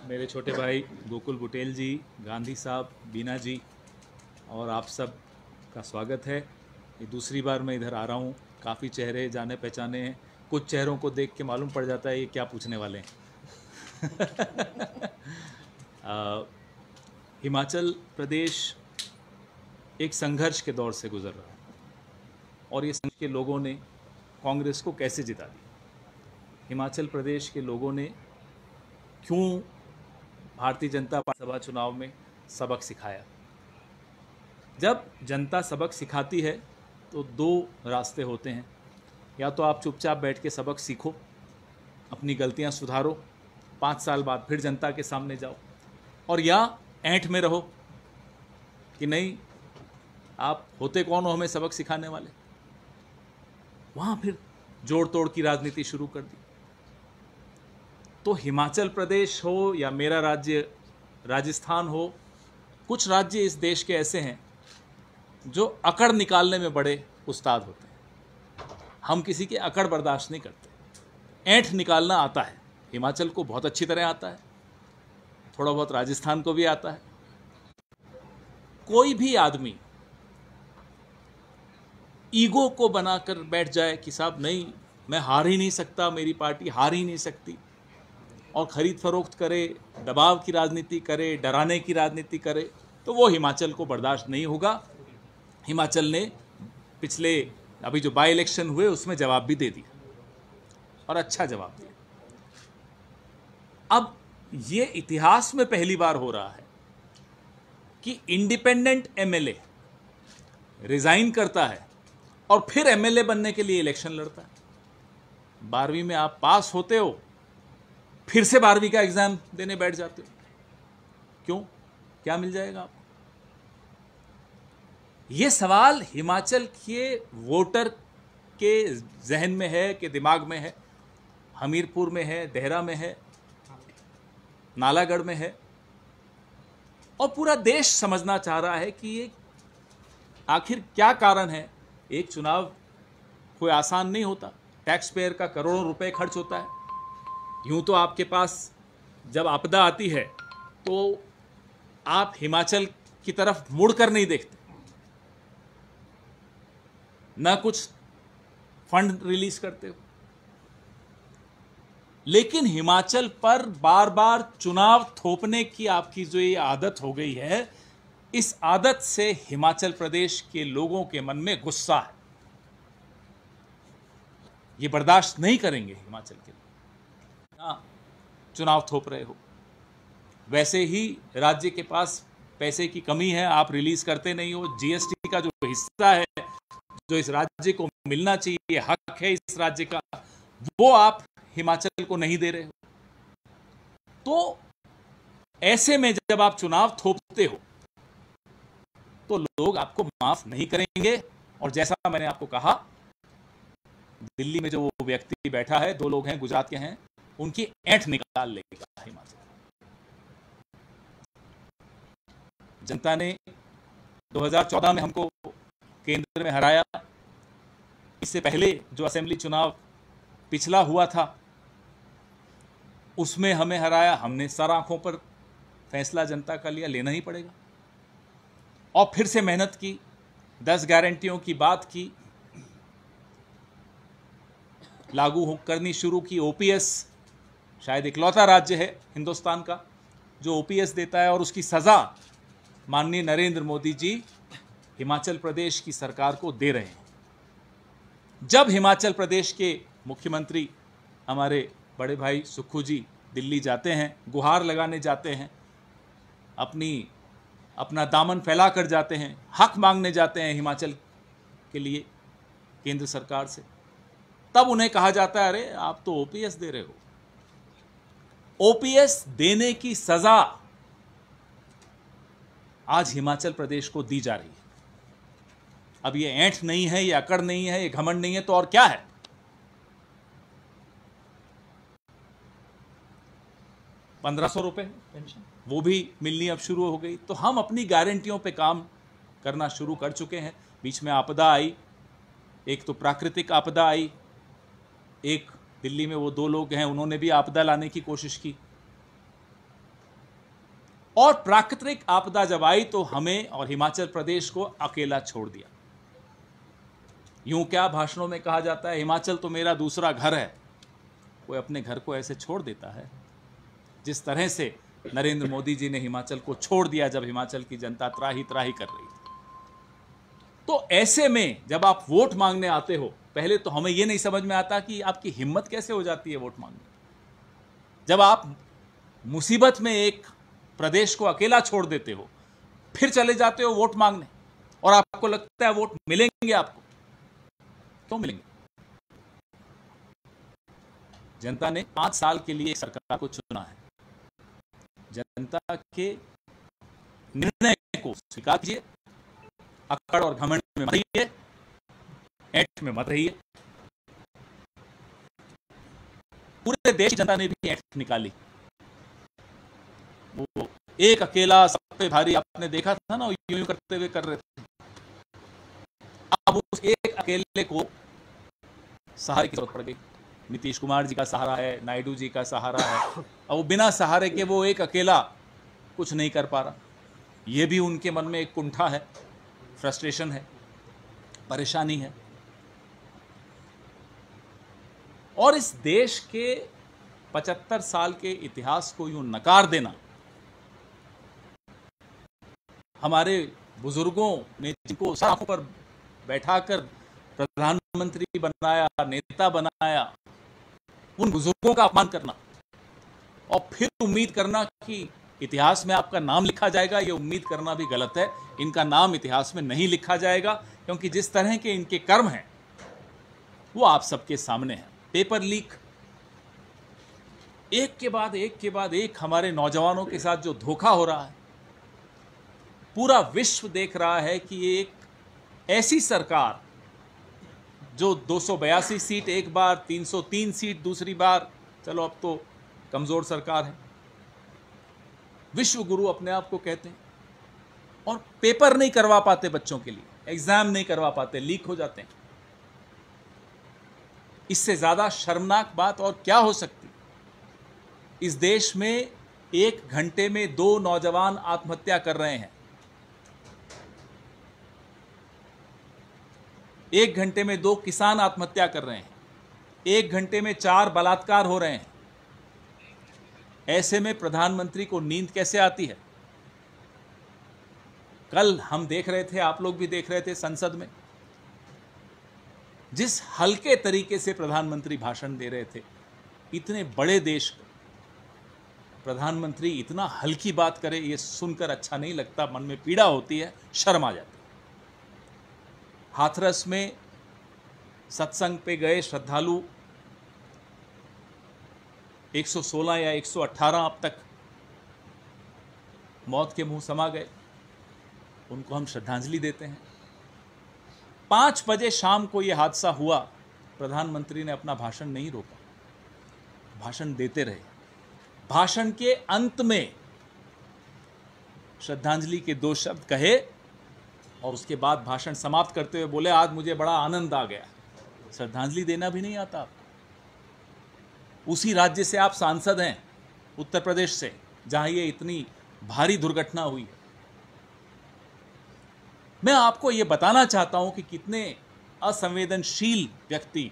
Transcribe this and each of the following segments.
मेरे छोटे भाई गोकुल बुटेल जी, गांधी साहब, बीना जी और आप सब का स्वागत है। ये दूसरी बार मैं इधर आ रहा हूँ। काफ़ी चेहरे जाने पहचाने हैं। कुछ चेहरों को देख के मालूम पड़ जाता है ये क्या पूछने वाले हैं। हिमाचल प्रदेश एक संघर्ष के दौर से गुजर रहा है और ये संघर्ष के लोगों ने कांग्रेस को कैसे जिता दिया। हिमाचल प्रदेश के लोगों ने क्यों भारतीय जनता पार्टी सभा चुनाव में सबक सिखाया। जब जनता सबक सिखाती है तो दो रास्ते होते हैं, या तो आप चुपचाप बैठ के सबक सीखो, अपनी गलतियां सुधारो, 5 साल बाद फिर जनता के सामने जाओ, और या ऐंठ में रहो कि नहीं आप होते कौन हो हमें सबक सिखाने वाले। वहाँ फिर जोड़ तोड़ की राजनीति शुरू कर दी। तो हिमाचल प्रदेश हो या मेरा राज्य राजस्थान हो, कुछ राज्य इस देश के ऐसे हैं जो अकड़ निकालने में बड़े उस्ताद होते हैं। हम किसी के अकड़ बर्दाश्त नहीं करते। ऐंठ निकालना आता है, हिमाचल को बहुत अच्छी तरह आता है, थोड़ा बहुत राजस्थान को भी आता है। कोई भी आदमी ईगो को बनाकर बैठ जाए कि साहब नहीं मैं हार ही नहीं सकता, मेरी पार्टी हार ही नहीं सकती, और खरीद फरोख्त करे, दबाव की राजनीति करे, डराने की राजनीति करे, तो वो हिमाचल को बर्दाश्त नहीं होगा। हिमाचल ने पिछले अभी जो बाई इलेक्शन हुए उसमें जवाब भी दे दिया और अच्छा जवाब दिया। अब ये इतिहास में पहली बार हो रहा है कि इंडिपेंडेंट एमएलए रिजाइन करता है और फिर एमएलए बनने के लिए इलेक्शन लड़ता है। 12वीं में आप पास होते हो, फिर से 12वीं का एग्जाम देने बैठ जाते हो। क्यों? क्या मिल जाएगा आपको? यह सवाल हिमाचल के वोटर के जहन में है, के दिमाग में है, हमीरपुर में है, देहरा में है, नालागढ़ में है, और पूरा देश समझना चाह रहा है कि ये आखिर क्या कारण है। एक चुनाव कोई आसान नहीं होता, टैक्स पेयर का करोड़ों रुपए खर्च होता है। यूं तो आपके पास जब आपदा आती है तो आप हिमाचल की तरफ मुड़कर नहीं देखते, ना कुछ फंड रिलीज करते हो, लेकिन हिमाचल पर बार बार चुनाव थोपने की आपकी जो ये आदत हो गई है, इस आदत से हिमाचल प्रदेश के लोगों के मन में गुस्सा है। ये बर्दाश्त नहीं करेंगे हिमाचल के लोग। हाँ, चुनाव थोप रहे हो, वैसे ही राज्य के पास पैसे की कमी है, आप रिलीज करते नहीं हो। जीएसटी का जो हिस्सा है, जो इस राज्य को मिलना चाहिए, हक है इस राज्य का, वो आप हिमाचल को नहीं दे रहे हो। तो ऐसे में जब आप चुनाव थोपते हो तो लोग आपको माफ नहीं करेंगे। और जैसा मैंने आपको कहा, दिल्ली में जो वो व्यक्ति बैठा है, 2 लोग हैं, गुजरात के हैं, उनकी ऐंठ निकाल लेगा हिमाचल। जनता ने 2014 में हमको केंद्र में हराया। इससे पहले जो असेंबली चुनाव पिछला हुआ था उसमें हमें हराया। हमने सर आंखों पर फैसला जनता का लिया, लेना ही पड़ेगा। और फिर से मेहनत की, 10 गारंटियों की बात की, लागू करनी शुरू की। ओपीएस शायद इकलौता राज्य है हिंदुस्तान का जो ओपीएस देता है, और उसकी सजा माननीय नरेंद्र मोदी जी हिमाचल प्रदेश की सरकार को दे रहे हैं। जब हिमाचल प्रदेश के मुख्यमंत्री हमारे बड़े भाई सुक्खू जी दिल्ली जाते हैं, गुहार लगाने जाते हैं, अपना दामन फैला कर जाते हैं, हक मांगने जाते हैं हिमाचल के लिए केंद्र सरकार से, तब उन्हें कहा जाता है अरे आप तो ओपीएस दे रहे हो। ओपीएस देने की सजा आज हिमाचल प्रदेश को दी जा रही है। अब ये ऐंठ नहीं है, ये अकड़ नहीं है, ये घमंड नहीं है, तो और क्या है? 1500 रुपए पेंशन, वो भी मिलनी अब शुरू हो गई। तो हम अपनी गारंटियों पे काम करना शुरू कर चुके हैं। बीच में आपदा आई, एक तो प्राकृतिक आपदा आई, एक दिल्ली में वो 2 लोग हैं, उन्होंने भी आपदा लाने की कोशिश की। और प्राकृतिक आपदा जब आई तो हमें और हिमाचल प्रदेश को अकेला छोड़ दिया। यूं क्या भाषणों में कहा जाता है, हिमाचल तो मेरा दूसरा घर है। कोई अपने घर को ऐसे छोड़ देता है? जिस तरह से नरेंद्र मोदी जी ने हिमाचल को छोड़ दिया जब हिमाचल की जनता त्राही त्राही कर रही थी। तो ऐसे में जब आप वोट मांगने आते हो, पहले तो हमें यह नहीं समझ में आता कि आपकी हिम्मत कैसे हो जाती है वोट मांगने। जब आप मुसीबत में एक प्रदेश को अकेला छोड़ देते हो, फिर चले जाते हो वोट मांगने, और आपको लगता है वोट मिलेंगे आपको। क्यों मिलेंगे? जनता ने 5 साल के लिए सरकार को चुना है। जनता के निर्णय को स्वीकार कीजिए। अकड़ और घमंड में मत रहिए, ऐंठ में मत रहिए। पूरे देश की जनता ने भी ऐंठ निकाली। वो एक अकेला सब पे भारी, आपने देखा था ना, यूं करते हुए कर रहे थे। अब उस एक अकेले को सहारे की जरूरत पड़ गई। नीतीश कुमार जी का सहारा है, नायडू जी का सहारा है, और वो बिना सहारे के वो एक अकेला कुछ नहीं कर पा रहा। ये भी उनके मन में एक कुंठा है, फ्रस्ट्रेशन है, परेशानी है। और इस देश के 75 साल के इतिहास को यूं नकार देना, हमारे बुजुर्गों ने जिनको आंखों पर बैठाकर प्रधानमंत्री बनाया, नेता बनाया, उन बुजुर्गों का अपमान करना और फिर उम्मीद करना कि इतिहास में आपका नाम लिखा जाएगा, ये उम्मीद करना भी गलत है। इनका नाम इतिहास में नहीं लिखा जाएगा, क्योंकि जिस तरह के इनके कर्म हैं वो आप सबके सामने हैं। पेपर लीक, एक के बाद एक हमारे नौजवानों के साथ जो धोखा हो रहा है, पूरा विश्व देख रहा है कि एक ऐसी सरकार जो 282 सीट एक बार, 303 सीट दूसरी बार, चलो अब तो कमजोर सरकार है, विश्व गुरु अपने आप को कहते हैं, और पेपर नहीं करवा पाते बच्चों के लिए, एग्जाम नहीं करवा पाते, लीक हो जाते हैं। इससे ज्यादा शर्मनाक बात और क्या हो सकती? इस देश में 1 घंटे में 2 नौजवान आत्महत्या कर रहे हैं। 1 घंटे में 2 किसान आत्महत्या कर रहे हैं। 1 घंटे में 4 बलात्कार हो रहे हैं। ऐसे में प्रधानमंत्री को नींद कैसे आती है? कल हम देख रहे थे, आप लोग भी देख रहे थे संसद में, जिस हल्के तरीके से प्रधानमंत्री भाषण दे रहे थे। इतने बड़े देश का प्रधानमंत्री इतना हल्की बात करे, ये सुनकर अच्छा नहीं लगता, मन में पीड़ा होती है, शर्म आ जाती है। हाथरस में सत्संग पे गए श्रद्धालु 116 या 118 अब तक मौत के मुंह समा गए। उनको हम श्रद्धांजलि देते हैं। 5 बजे शाम को यह हादसा हुआ, प्रधानमंत्री ने अपना भाषण नहीं रोका, भाषण देते रहे। भाषण के अंत में श्रद्धांजलि के 2 शब्द कहे और उसके बाद भाषण समाप्त करते हुए बोले, आज मुझे बड़ा आनंद आ गया। श्रद्धांजलि देना भी नहीं आता आपको। उसी राज्य से आप सांसद हैं, उत्तर प्रदेश से, जहां ये इतनी भारी दुर्घटना हुई है। मैं आपको यह बताना चाहता हूं कि कितने असंवेदनशील व्यक्ति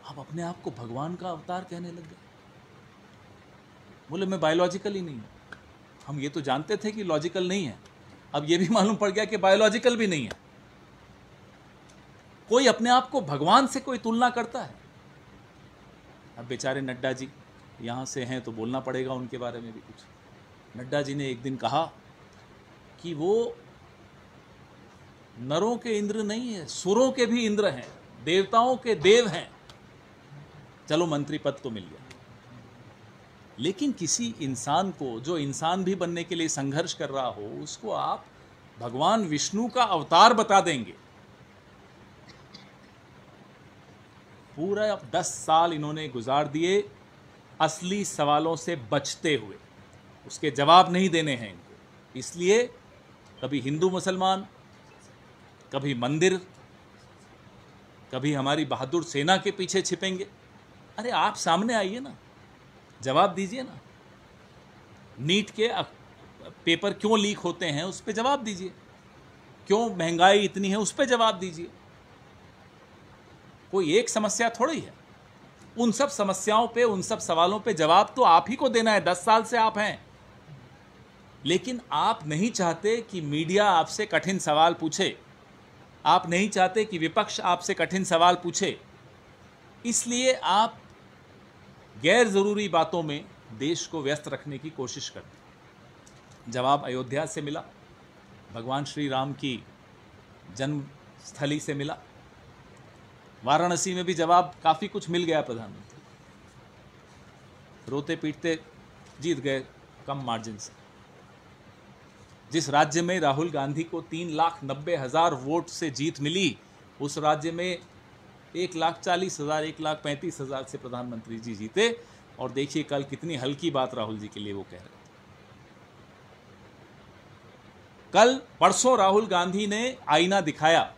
आप अपने आप को भगवान का अवतार कहने लग गए। बोले मैं बायोलॉजिकल ही नहीं हूं। हम ये तो जानते थे कि लॉजिकल नहीं है, अब ये भी मालूम पड़ गया कि बायोलॉजिकल भी नहीं है। कोई अपने आप को भगवान से कोई तुलना करता है। अब बेचारे नड्डा जी यहां से हैं तो बोलना पड़ेगा उनके बारे में भी कुछ। नड्डा जी ने एक दिन कहा कि वो नरों के इंद्र नहीं है, सुरों के भी इंद्र हैं, देवताओं के देव हैं। चलो मंत्री पद तो मिल गया, लेकिन किसी इंसान को, जो इंसान भी बनने के लिए संघर्ष कर रहा हो, उसको आप भगवान विष्णु का अवतार बता देंगे। पूरा 10 साल इन्होंने गुजार दिए असली सवालों से बचते हुए। उसके जवाब नहीं देने हैं इनको। इसलिए कभी हिंदू मुसलमान, कभी मंदिर, कभी हमारी बहादुर सेना के पीछे छिपेंगे। अरे आप सामने आइए ना, जवाब दीजिए ना। नीट के पेपर क्यों लीक होते हैं उस पर जवाब दीजिए, क्यों महंगाई इतनी है उस पर जवाब दीजिए। कोई एक समस्या थोड़ी है। उन सब समस्याओं पे, उन सब सवालों पे जवाब तो आप ही को देना है। 10 साल से आप हैं, लेकिन आप नहीं चाहते कि मीडिया आपसे कठिन सवाल पूछे, आप नहीं चाहते कि विपक्ष आपसे कठिन सवाल पूछे, इसलिए आप गैर जरूरी बातों में देश को व्यस्त रखने की कोशिश करते। जवाब अयोध्या से मिला, भगवान श्री राम की जन्मस्थली से मिला, वाराणसी में भी जवाब काफी कुछ मिल गया। प्रधानमंत्री रोते पीटते जीत गए कम मार्जिन से। जिस राज्य में राहुल गांधी को 3,90,000 वोट से जीत मिली, उस राज्य में 1,40,000, 1,35,000 से प्रधानमंत्री जी जीते। और देखिए कल कितनी हल्की बात राहुल जी के लिए वो कह रहे थे। कल परसों राहुल गांधी ने आईना दिखाया,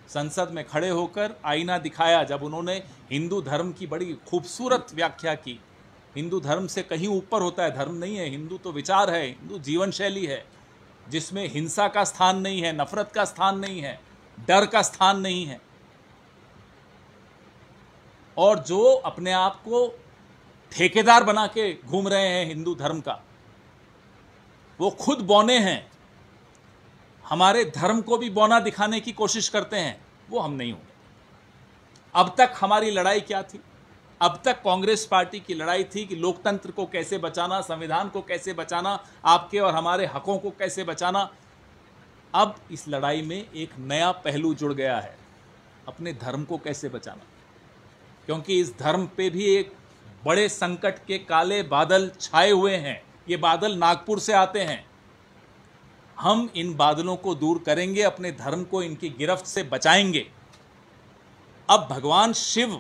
संसद में खड़े होकर आईना दिखाया, जब उन्होंने हिंदू धर्म की बड़ी खूबसूरत व्याख्या की। हिंदू धर्म से कहीं ऊपर होता है, धर्म नहीं है। हिंदू तो विचार है, हिंदू जीवन शैली है, जिसमें हिंसा का स्थान नहीं है, नफरत का स्थान नहीं है, डर का स्थान नहीं है। और जो अपने आप को ठेकेदार बना के घूम रहे हैं हिंदू धर्म का, वो खुद बौने हैं, हमारे धर्म को भी बौना दिखाने की कोशिश करते हैं। वो हम नहीं होंगे। अब तक हमारी लड़ाई क्या थी? अब तक कांग्रेस पार्टी की लड़ाई थी कि लोकतंत्र को कैसे बचाना, संविधान को कैसे बचाना, आपके और हमारे हकों को कैसे बचाना। अब इस लड़ाई में एक नया पहलू जुड़ गया है, अपने धर्म को कैसे बचाना। क्योंकि इस धर्म पे भी एक बड़े संकट के काले बादल छाए हुए हैं। ये बादल नागपुर से आते हैं। हम इन बादलों को दूर करेंगे, अपने धर्म को इनकी गिरफ्त से बचाएंगे। अब भगवान शिव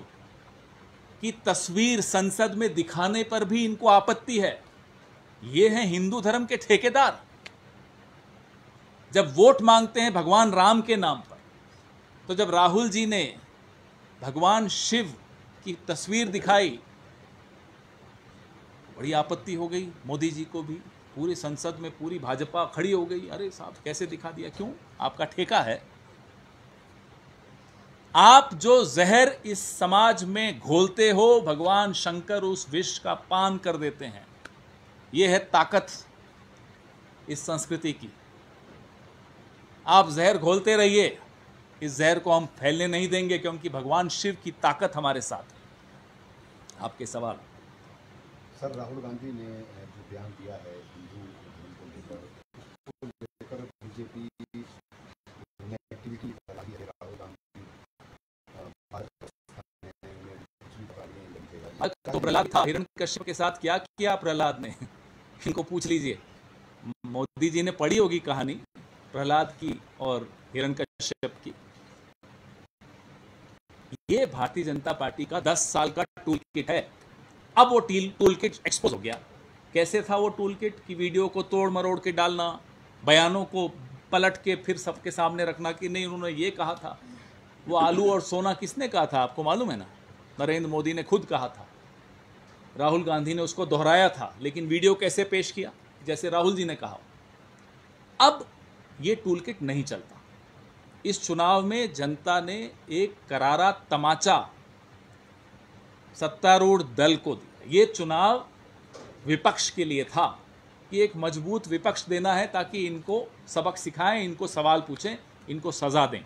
की तस्वीर संसद में दिखाने पर भी इनको आपत्ति है। ये हैं हिंदू धर्म के ठेकेदार। जब वोट मांगते हैं भगवान राम के नाम पर, तो जब राहुल जी ने भगवान शिव की तस्वीर दिखाई, बड़ी आपत्ति हो गई मोदी जी को भी। पूरे संसद में पूरी भाजपा खड़ी हो गई। अरे साहब, कैसे दिखा दिया? क्यों? आपका ठेका है। आप जो जहर इस समाज में घोलते हो, भगवान शंकर उस विष का पान कर देते हैं। यह है ताकत इस संस्कृति की। आप जहर घोलते रहिए, इस जहर को हम फैलने नहीं देंगे, क्योंकि भगवान शिव की ताकत हमारे साथ है। आपके सवाल। सर, राहुल गांधी ने जो बयान दिया है हिंदू धर्म को लेकर, उसको लेकर बीजेपी नेगेटिविटी फैलाई है। राहुल गांधी तो प्रहलाद था, हिरण्यकश्यप के साथ क्या किया प्रहलाद ने? इनको पूछ लीजिए। मोदी जी ने पढ़ी होगी कहानी प्रहलाद की और हिरण्यकश्यप की। ये भारतीय जनता पार्टी का 10 साल का टूल किट है। अब वो टूल किट एक्सपोज हो गया। कैसे था वो टूल किट? की वीडियो को तोड़ मरोड़ के डालना, बयानों को पलट के फिर सबके सामने रखना कि नहीं उन्होंने ये कहा था। वो आलू और सोना किसने कहा था? आपको मालूम है ना? नरेंद्र मोदी ने खुद कहा था। राहुल गांधी ने उसको दोहराया था, लेकिन वीडियो कैसे पेश किया? जैसे राहुल जी ने कहा। अब ये टूल किट नहीं चलता। इस चुनाव में जनता ने एक करारा तमाचा सत्तारूढ़ दल को दिया। ये चुनाव विपक्ष के लिए था कि एक मजबूत विपक्ष देना है, ताकि इनको सबक सिखाएं, इनको सवाल पूछें, इनको सजा दें।